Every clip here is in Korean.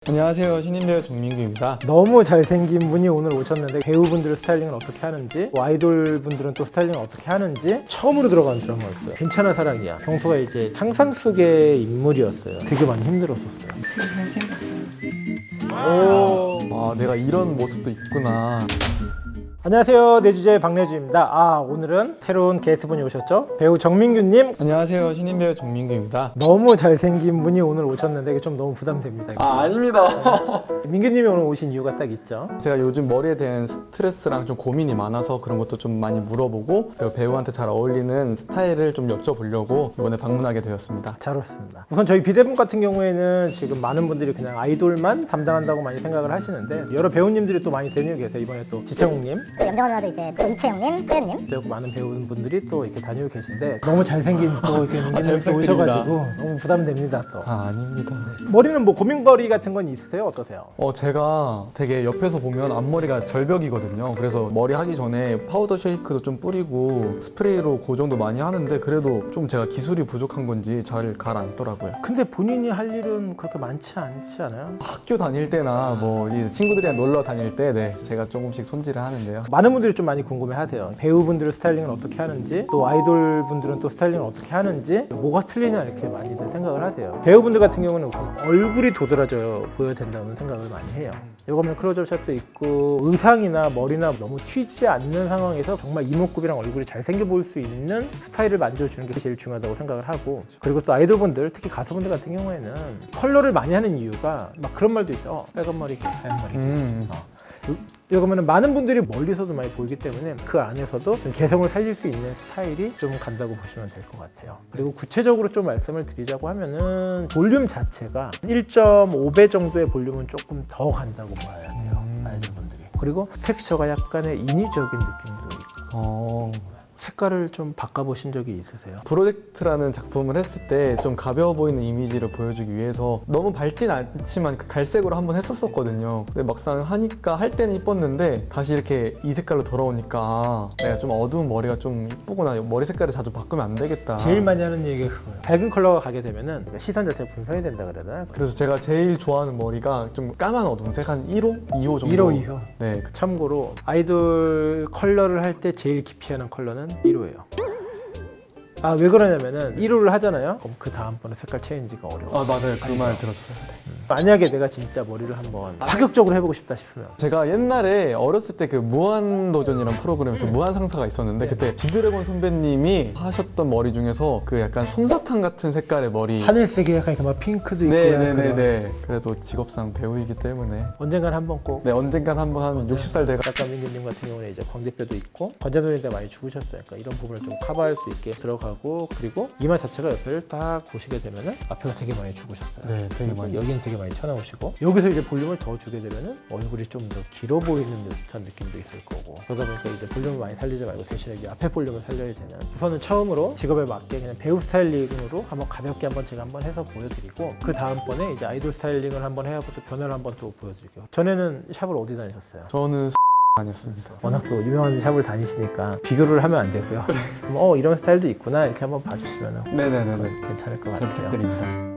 안녕하세요. 신인 배우 정민규입니다. 너무 잘생긴 분이 오늘 오셨는데 배우분들 스타일링은 어떻게 하는지, 아이돌 분들은 또 스타일링을 어떻게 하는지 처음으로 들어간 드라마였어요. 괜찮아 사랑이야. 경수가 이제 상상 속의 인물이었어요. 되게 많이 힘들었었어요. 아, 내가 이런 모습도 있구나. 안녕하세요, 내주제 박내주입니다. 오늘은 새로운 게스트분이 오셨죠? 배우 정민규님. 안녕하세요. 신인 배우 정민규입니다. 너무 잘생긴 분이 오늘 오셨는데 이게 좀 너무 부담됩니다. 아닙니다. 민규님이 오늘 오신 이유가 딱 있죠. 제가 요즘 머리에 대한 스트레스랑 좀 고민이 많아서 그런 것도 좀 많이 물어보고 그리고 배우한테 잘 어울리는 스타일을 좀 여쭤보려고 이번에 방문하게 되었습니다. 잘 오셨습니다. 우선 저희 비대분 같은 경우에는 지금 많은 분들이 그냥 아이돌만 담당한다고 많이 생각을 하시는데 여러 배우님들이 또 많이 다니고 계세요. 이번에 또 지창욱님, 또 염정아 누나도 이제 또 이채영님, 혜연님 또 많은 배우분들이 또 이렇게 다니고 계신데 너무 잘생긴 또 이렇게 잘 민규님 또 부탁드립니다. 오셔가지고 너무 부담됩니다. 또 아닙니다. 머리는 뭐 고민거리 같은 건 있으세요? 어떠세요? 제가 되게 옆에서 보면 앞머리가 절벽이거든요. 그래서 머리 하기 전에 파우더 쉐이크도 좀 뿌리고 스프레이로 고정도 많이 하는데 그래도 좀 제가 기술이 부족한 건지 잘 가라앉더라고요. 근데 본인이 할 일은 그렇게 많지 않지 않아요? 학교 다닐 때나 뭐 이 친구들이랑 놀러 다닐 때 제가 조금씩 손질을 하는데요. 많은 분들이 좀 많이 궁금해하세요. 배우분들 스타일링은 어떻게 하는지, 또 아이돌 분들은 또 스타일링을 어떻게 하는지, 뭐가 틀리냐 이렇게 많이들 생각을 하세요. 배우분들 같은 경우는 우선 얼굴이 도드라져 보여야 된다는 생각을 많이 해요. 요거 보면 클로즈업 샷도 있고 의상이나 머리나 너무 튀지 않는 상황에서 정말 이목구비랑 얼굴이 잘생겨 보일 수 있는 스타일을 만들어주는 게 제일 중요하다고 생각을 하고, 그리고 또 아이돌분들, 특히 가수분들 같은 경우에는 컬러를 많이 하는 이유가 막 그런 말도 있어요. 빨간 머리, 하얀 머리. 여기 보면 많은 분들이 멀리서도 많이 보이기 때문에 그 안에서도 좀 개성을 살릴 수 있는 스타일이 좀 간다고 보시면 될 것 같아요. 그리고 구체적으로 좀 말씀을 드리자고 하면은 볼륨 자체가 1.5배 정도의 볼륨은 조금 더 간다고 봐야 돼요. 아이돌분들이. 그리고 텍스처가 약간의 인위적인 느낌도 있고 색깔을 좀 바꿔보신 적이 있으세요? 프로젝트라는 작품을 했을 때 좀 가벼워 보이는 이미지를 보여주기 위해서 너무 밝진 않지만 그 갈색으로 한번 했었거든요. 근데 막상 하니까 할 때는 이뻤는데 다시 이렇게 이 색깔로 돌아오니까 내가 좀 어두운 머리가 좀 이쁘구나. 머리 색깔을 자주 바꾸면 안 되겠다. 제일 많이 하는 얘기가 그거예요. 밝은 컬러가 가게 되면은 시선 자체가 분산이 된다 그러나. 그래서 제가 제일 좋아하는 머리가 좀 까만 어두운색 한 1호? 2호 정도. 1호, 2호. 네. 참고로 아이돌 컬러를 할 때 제일 기피하는 컬러는 1호예요. 왜 그러냐면은 1호를 하잖아요. 그럼 그 다음번에 색깔 체인지가 어려워. 맞아요. 그 말 들었어요. 만약에 내가 진짜 머리를 한번 파격적으로 해보고 싶다 싶으면 제가 옛날에 어렸을 때 그 무한도전이라는 프로그램에서 무한상사가 있었는데 그때 지드래곤 선배님이 하셨던 머리 중에서 그 약간 솜사탕 같은 색깔의 머리. 하늘색이 약간 이렇게 막 핑크도 있고. 네네네네. 그래도 직업상 배우이기 때문에 언젠간 한번 꼭. 언젠간 한번 한 60살 돼가. 작가 민규님 같은 경우는 이제 광대뼈도 있고 관자놀이인데 많이 죽으셨어요. 그러니까 이런 부분을 좀 커버할 수 있게 들어가고, 그리고 이마 자체가 옆을 딱 보시게 되면은 앞에가 되게 많이 죽으셨어요. 네, 되게 많이. 여기는 되게 많이 튀어나오시고, 여기서 이제 볼륨을 더 주게 되면은 얼굴이 좀 더 길어 보이는 듯한 느낌도 있을 거고, 그러다 보니까 이제 볼륨을 많이 살리지 말고 대신에 이 앞에 볼륨을 살려야 되는. 우선은 처음으로 직업에 맞게 그냥 배우 스타일링으로 한번 가볍게 한번 제가 한번 해서 보여드리고, 그 다음번에 이제 아이돌 스타일링을 한번 해하고 또 변화를 한번 또 보여드릴게요. 전에는 샵을 어디 다니셨어요? 저는 다녔습니다. 워낙 또 유명한 샵을 다니시니까 비교를 하면 안 되고요. 그럼 이런 스타일도 있구나 이렇게 한번 봐주시면 네네네네. 괜찮을 것 잘 같아요. 부탁드립니다.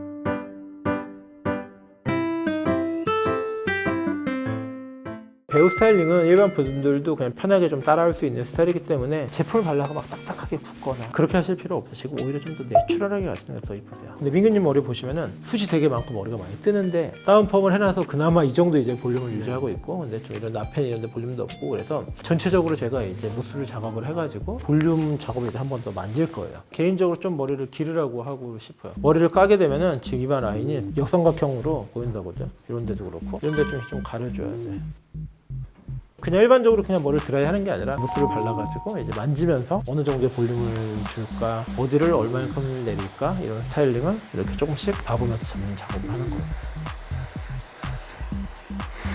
배우 스타일링은 일반 분들도 그냥 편하게 좀 따라할 수 있는 스타일이기 때문에 제품을 발라서 막 딱딱하게 굳거나 그렇게 하실 필요 없으시고 오히려 좀 더 내추럴하게 하시는 게 더 이쁘세요. 근데 민규님 머리 보시면은 숱이 되게 많고 머리가 많이 뜨는데 다운펌을 해놔서 그나마 이 정도 이제 볼륨을 유지하고 있고, 근데 좀 이런 나펜 이런 데 볼륨도 없고, 그래서 전체적으로 제가 이제 무스를 작업을 해가지고 볼륨 작업을 이제 한 번 더 만질 거예요. 개인적으로 좀 머리를 기르라고 하고 싶어요. 머리를 까게 되면은 지금 이마 라인이 역삼각형으로 보인다거든요. 이런 데도 그렇고 이런 데 좀 가려줘야 돼. 그냥 일반적으로 그냥 머리를 드라이 하는 게 아니라 무스를 발라가지고 이제 만지면서 어느 정도의 볼륨을 줄까, 어디를 얼마만큼 내릴까, 이런 스타일링은 이렇게 조금씩 봐보면서 잡는 작업을 하는 거예요.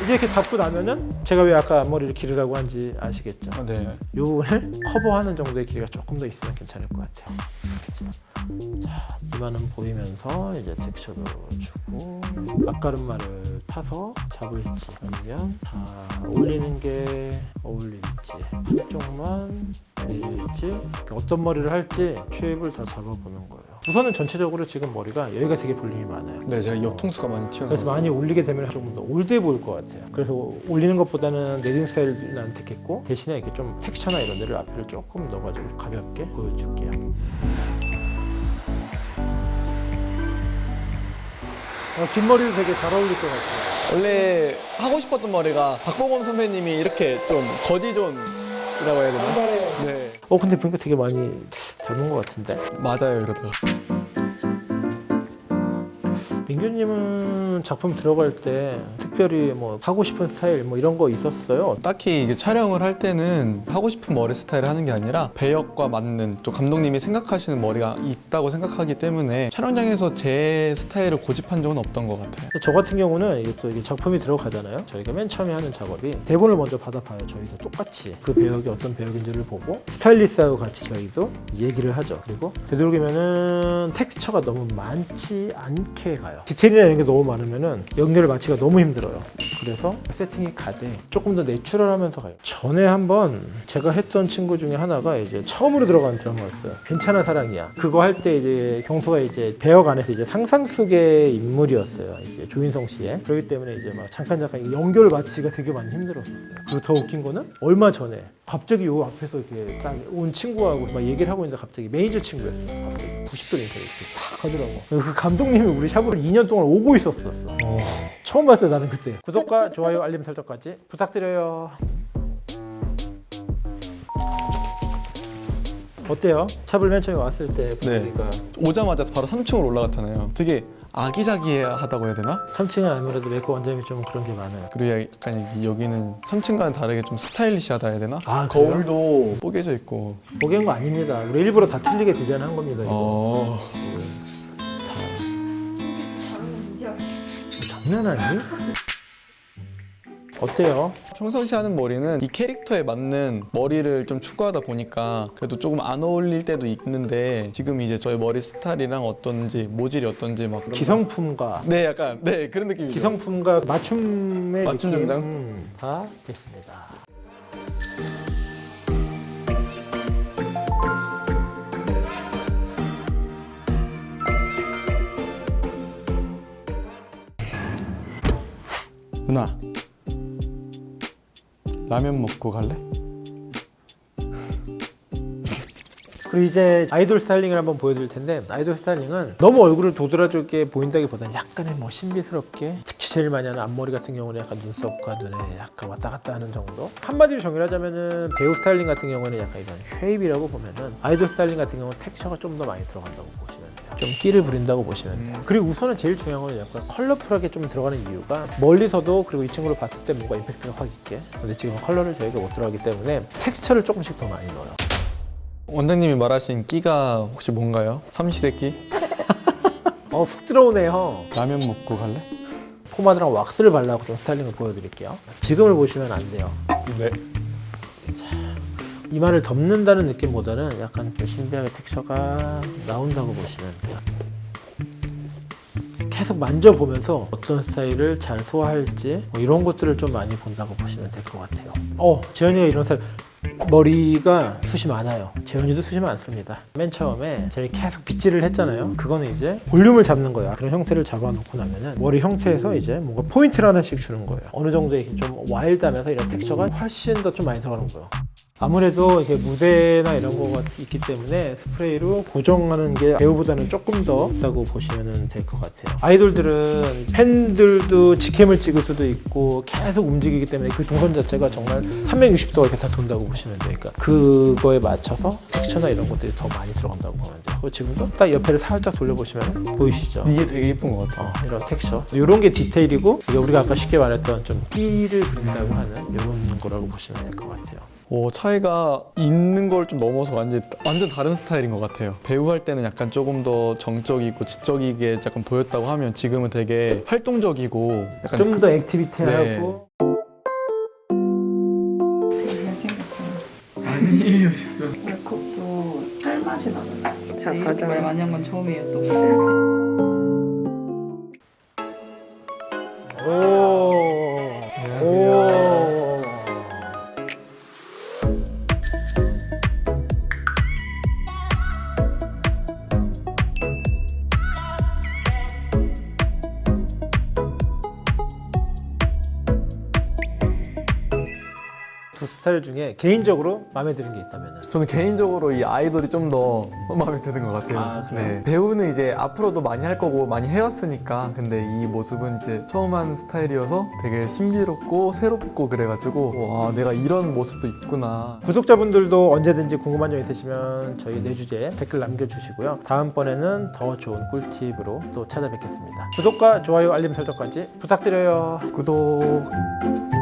이제 이렇게 잡고 나면은 제가 왜 아까 앞머리를 기르라고 한지 아시겠죠? 네. 요거를 커버하는 정도의 길이가 조금 더 있으면 괜찮을 것 같아요. 자, 이마는 보이면서 이제 텍스처도 주고, 앞가름만을 타서 잡을지 아니면 다 올리는 게 어울릴지, 한쪽만 내릴지, 어떤 머리를 할지 쉐입을 다 잡아보는 거예요. 우선은 전체적으로 지금 머리가 여기가 되게 볼륨이 많아요. 네, 제가 옆통수가 많이 그래서 튀어나와서 많이 올리게 되면 조금 더 올드해 보일 것 같아요. 그래서 올리는 것보다는 네딩 스타일은 안 택했고 대신에 이렇게 좀 텍스처나 이런 데를 앞에를 조금 넣어가지고 가볍게 보여줄게요. 긴 머리도 되게 잘 어울릴 것 같아요. 원래 하고 싶었던 머리가 박보검 선배님이 이렇게 좀 거지존이라고 해야 되나? 네, 근데 보니까 되게 많이 닮은 것 같은데? 맞아요 이러다가. 민규님은 작품 들어갈 때 특별히 뭐 하고 싶은 스타일 뭐 이런 거 있었어요? 딱히 이게 촬영을 할 때는 하고 싶은 머리 스타일을 하는 게 아니라 배역과 맞는 또 감독님이 생각하시는 머리가 있다고 생각하기 때문에 촬영장에서 제 스타일을 고집한 적은 없던 것 같아요. 저 같은 경우는 이게 또 이게 작품이 들어가잖아요. 저희가 맨 처음에 하는 작업이 대본을 먼저 받아봐요. 저희도 똑같이 그 배역이 어떤 배역인지를 보고 스타일리스트하고 같이 저희도 얘기를 하죠. 그리고 되도록이면은 텍스처가 너무 많지 않게 가요. 디테일이나 이런 게 너무 많으면은 연결을 맞추기가 너무 힘들어요. 그래서 세팅이 가되 조금 더 내추럴하면서 가요. 전에 한번 제가 했던 친구 중에 하나가 이제 처음으로 들어간 드라마였어요. 괜찮은 사랑이야. 그거 할 때 이제 경수가 이제 배역 안에서 이제 상상 속의 인물이었어요. 이제 조인성 씨의. 그렇기 때문에 이제 막 잠깐 연결을 맞추기가 되게 많이 힘들었었어요. 그리고 더 웃긴 거는 얼마 전에 갑자기 요 앞에서 이렇게 딱 온 친구하고 막 얘기를 하고 있는데 갑자기 매니저 친구였어요. 갑자기 90도 인터뷰 이렇게 탁 하더라고. 그 감독님이 우리 샵으로 2년 동안 오고 있었어. 처음 봤어요 나는 그때. 구독과 좋아요 알림 설정까지 부탁드려요. 어때요? 샵을 맨 처음에 왔을 때 분위기가 오자마자 바로 3층으로 올라갔잖아요. 되게 아기자기하다고 해야 되나? 3층은 아무래도 메이크업 원장님이 좀 그런 게 많아요. 그리고 약간 여기는 3층과는 다르게 좀 스타일리시하다 해야 되나? 아, 그래요? 거울도 뽀개져 있고. 보기엔 거 아닙니다. 우리 일부러 다 틀리게 디자인한 겁니다. 이거. 장난 아니? 어때요? 평상시 하는 머리는 이 캐릭터에 맞는 머리를 좀 추구하다 보니까 그래도 조금 안 어울릴 때도 있는데 지금 이제 저희 머리 스타일이랑 어떤지 모질이 어떤지 막 기성품과 네 약간 네 그런 느낌이죠. 기성품과 맞춤의 맞춤 느낌 정장? 다 됐습니다. 누나 라면 먹고 갈래? 그리고 이제 아이돌 스타일링을 한번 보여드릴 텐데 아이돌 스타일링은 너무 얼굴을 도드라지게 보인다기보다는 약간의 뭐 신비스럽게 특히 제일 많이 하는 앞머리 같은 경우는 약간 눈썹과 눈에 약간 왔다 갔다 하는 정도. 한마디로 정의를 하자면은 배우 스타일링 같은 경우는 약간 이런 쉐입이라고 보면은 아이돌 스타일링 같은 경우는 텍스처가 좀 더 많이 들어간다고 보시면 돼요. 좀 끼를 부린다고 보시면 돼요. 그리고 우선은 제일 중요한 건 약간 컬러풀하게 좀 들어가는 이유가 멀리서도 그리고 이 친구를 봤을 때 뭔가 임팩트가 확 있게. 근데 지금 컬러를 저희가 못 들어가기 때문에 텍스처를 조금씩 더 많이 넣어요. 원장님이 말하신 끼가 혹시 뭔가요? 삼시세 끼? 훅 들어오네요. 라면 먹고 갈래? 포마드랑 왁스를 발라고 좀 스타일링을 보여드릴게요. 지금을 보시면 안 돼요. 네. 이마를 덮는다는 느낌보다는 약간 좀 신비하게 텍스처가 나온다고 보시면 돼요. 계속 만져보면서 어떤 스타일을 잘 소화할지 뭐 이런 것들을 좀 많이 본다고 보시면 될 것 같아요. 재현이가 이런 스타일 머리가 숱이 많아요. 재현이도 숱이 많습니다. 맨 처음에 저희 계속 빗질을 했잖아요. 그거는 이제 볼륨을 잡는 거야. 그런 형태를 잡아놓고 나면은 머리 형태에서 이제 뭔가 포인트를 하나씩 주는 거예요. 어느 정도 이렇게 좀 와일드하면서 이런 텍스처가 훨씬 더 좀 많이 들어가는 거예요. 아무래도 이게 무대나 이런 거가 있기 때문에 스프레이로 고정하는 게 배우보다는 조금 더 있다고 보시면 될 것 같아요. 아이돌들은 팬들도 직캠을 찍을 수도 있고 계속 움직이기 때문에 그 동선 자체가 정말 360도가 이렇게 다 돈다고 보시면 돼요. 그러니까 그거에 맞춰서 텍스처나 이런 것들이 더 많이 들어간다고 보면 돼요. 그리고 지금도 딱 옆에를 살짝 돌려보시면 보이시죠? 이게 되게 예쁜 것 같아요. 이런 텍스처 이런 게 디테일이고 이게 우리가 아까 쉽게 말했던 좀 끼를 부린다고 하는 이런 거라고 보시면 될 것 같아요. 차이가 있는 걸 좀 넘어서 완전 다른 스타일인 것 같아요. 배우 할 때는 약간 조금 더 정적이고 지적이게 약간 보였다고 하면 지금은 되게 활동적이고 약간 좀 더 액티비티하고 되게 잘생겼어요. 아니에요 진짜. 메이크업도 살 맛이 나는. 자, 이렇게 가자. 말 많이 한 건 처음이에요 또. 두 스타일 중에 개인적으로 마음에 드는 게 있다면은? 저는 개인적으로 이 아이돌이 좀 더 마음에 드는 것 같아요. 아, 그래요? 네. 배우는 이제 앞으로도 많이 할 거고 많이 해왔으니까 근데 이 모습은 이제 처음 한 스타일이어서 되게 신비롭고 새롭고 그래가지고 와 내가 이런 모습도 있구나. 구독자분들도 언제든지 궁금한 점 있으시면 저희 내주제 댓글 남겨주시고요. 다음번에는 더 좋은 꿀팁으로 또 찾아뵙겠습니다. 구독과 좋아요, 알림 설정까지 부탁드려요. 구독.